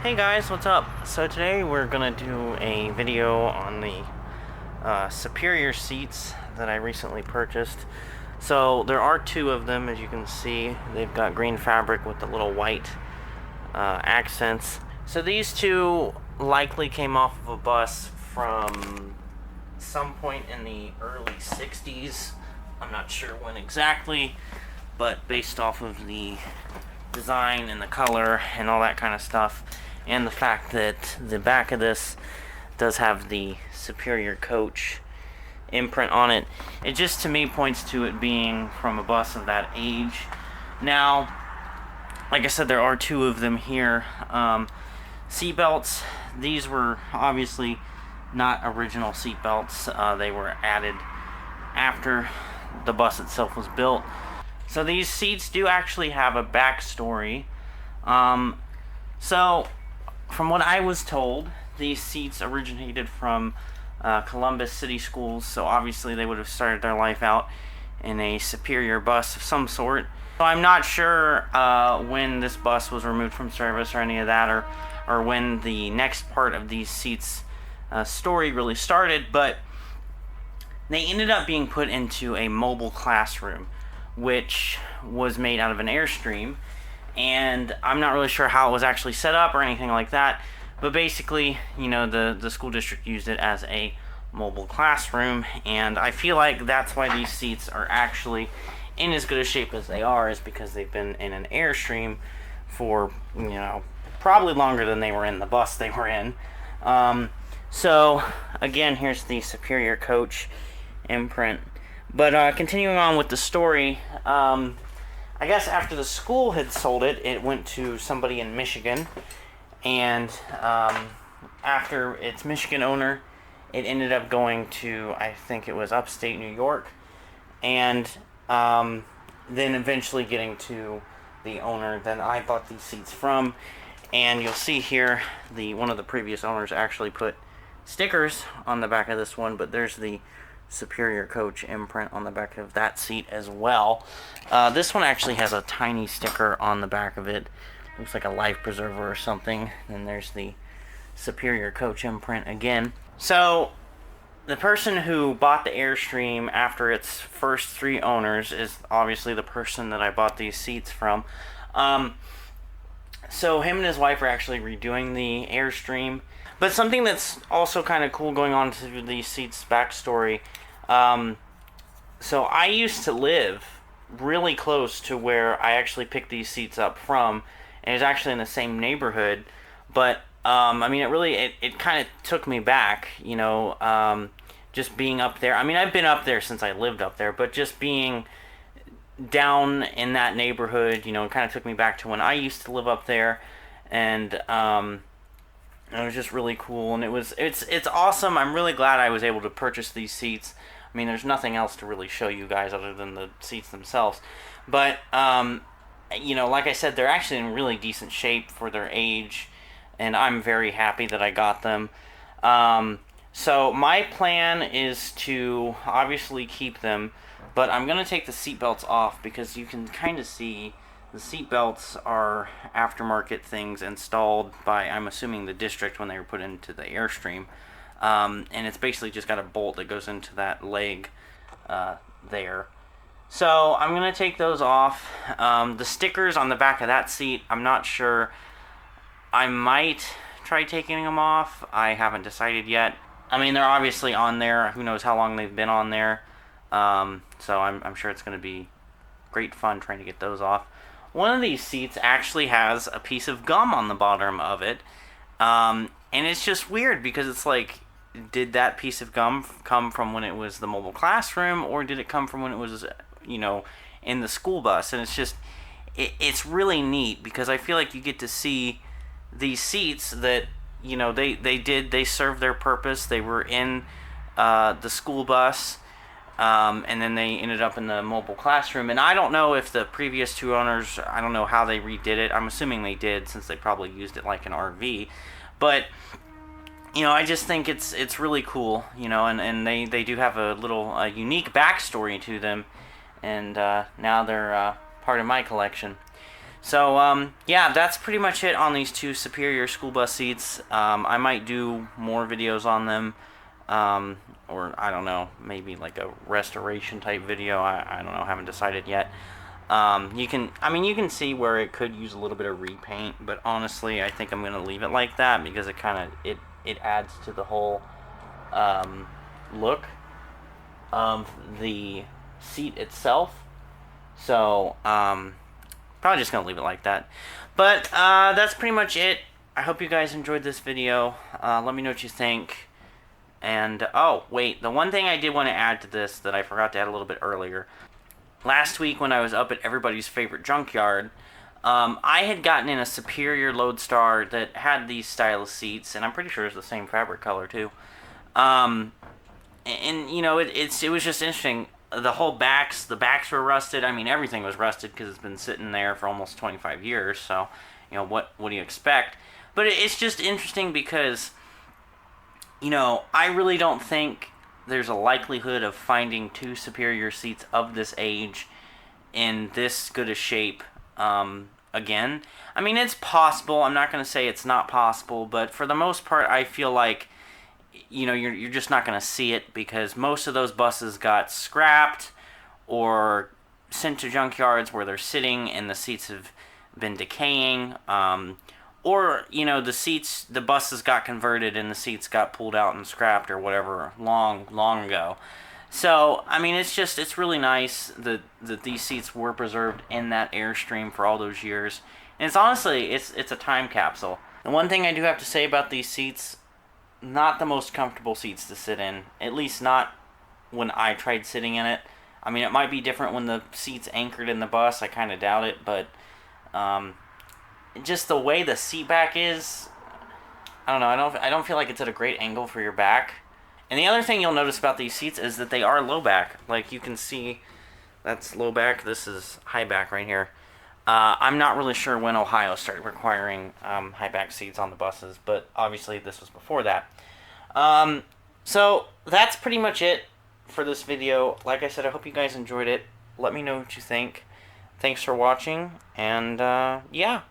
Hey guys, what's up? So today we're gonna do a video on the Superior seats that I recently purchased. So there are two of them, as you can see. They've got green fabric with the little white accents. So these two likely came off of a bus from some point in the early 60s. I'm not sure when exactly, but based off of the design and the color and all that kind of stuff, and the fact that the back of this does have the Superior Coach imprint on it, it just to me points to it being from a bus of that age. Now, like I said, there are two of them here. Seat belts, these were obviously not original seat belts. They were added after the bus itself was built. So these seats do actually have a backstory. So from what I was told, these seats originated from Columbus City Schools, so obviously they would have started their life out in a Superior bus of some sort. So I'm not sure when this bus was removed from service or any of that, or when the next part of these seats story really started, but they ended up being put into a mobile classroom, which was made out of an Airstream. And I'm not really sure how it was actually set up or anything like that, but basically, you know, the school district used it as a mobile classroom, and I feel like that's why these seats are actually in as good a shape as they are, is because they've been in an Airstream for, you know, probably longer than they were in the bus they were in. So again, here's the Superior Coach imprint. But continuing on with the story, I guess after the school had sold it, it went to somebody in Michigan, and after its Michigan owner, it ended up going to, I think it was upstate New York, and then eventually getting to the owner that I bought these seats from. And you'll see here, one of the previous owners actually put stickers on the back of this one, but there's the Superior Coach imprint on the back of that seat as well. This one actually has a tiny sticker on the back of it. Looks like a life preserver or something. And there's the Superior Coach imprint again. So the person who bought the Airstream after its first three owners is obviously the person that I bought these seats from. So him and his wife are actually redoing the Airstream. But something that's also kind of cool going on to these seats' backstory. So I used to live really close to where I actually picked these seats up from, and it was actually in the same neighborhood. But I mean, it kind of took me back, you know, just being up there. I mean, I've been up there since I lived up there, but just being down in that neighborhood, you know, it kind of took me back to when I used to live up there, and it was just really cool, and it's awesome. I'm really glad I was able to purchase these seats. I mean, there's nothing else to really show you guys other than the seats themselves. But you know, like I said, they're actually in really decent shape for their age, and I'm very happy that I got them. So my plan is to obviously keep them, but I'm gonna take the seat belts off because you can kind of see the seat belts are aftermarket things installed by, I'm assuming, the district when they were put into the Airstream. And it's basically just got a bolt that goes into that leg there. So I'm going to take those off. The stickers on the back of that seat, I'm not sure. I might try taking them off. I haven't decided yet. I mean, they're obviously on there. Who knows how long they've been on there. So I'm sure it's going to be great fun trying to get those off. One of these seats actually has a piece of gum on the bottom of it. And it's just weird because it's like, did that piece of gum come from when it was the mobile classroom, or did it come from when it was, you know, in the school bus? And it's just, it's really neat because I feel like you get to see these seats that, you know, they served their purpose. They were in the school bus. And then they ended up in the mobile classroom. And I don't know if the previous two owners, I don't know how they redid it. I'm assuming they did, since they probably used it like an RV. But, you know, I just think it's really cool, you know, and they do have a little unique backstory to them. And now they're part of my collection. So, yeah, that's pretty much it on these two Superior school bus seats. I might do more videos on them, or I don't know, maybe like a restoration type video. I don't know, haven't decided yet. You can see where it could use a little bit of repaint, but honestly, I think I'm gonna leave it like that because it adds to the whole look of the seat itself. So, probably just gonna leave it like that. But that's pretty much it. I hope you guys enjoyed this video. Let me know what you think. And oh wait, the one thing I did want to add to this that I forgot to add a little bit earlier. Last week when I was up at everybody's favorite junkyard, I had gotten in a Superior Lodestar that had these style of seats, and I'm pretty sure it's the same fabric color too. And you know, it was just interesting. The backs were rusted. I mean, everything was rusted because it's been sitting there for almost 25 years. So, you know, what do you expect? But it's just interesting because, you know, I really don't think there's a likelihood of finding two Superior seats of this age in this good a shape again. I mean, it's possible. I'm not going to say it's not possible, but for the most part, I feel like, you know, you're just not going to see it because most of those buses got scrapped or sent to junkyards where they're sitting and the seats have been decaying. Or, you know, the buses got converted and the seats got pulled out and scrapped or whatever long ago. So, I mean, it's really nice that these seats were preserved in that Airstream for all those years. And it's honestly, it's a time capsule. The one thing I do have to say about these seats, not the most comfortable seats to sit in. At least not when I tried sitting in it. I mean, it might be different when the seat's anchored in the bus. I kind of doubt it, but just the way the seat back is, I don't know. I don't feel like it's at a great angle for your back. And the other thing you'll notice about these seats is that they are low back. Like you can see, that's low back. This is high back right here. I'm not really sure when Ohio started requiring high back seats on the buses, but obviously this was before that. So that's pretty much it for this video. Like I said, I hope you guys enjoyed it. Let me know what you think. Thanks for watching, and yeah.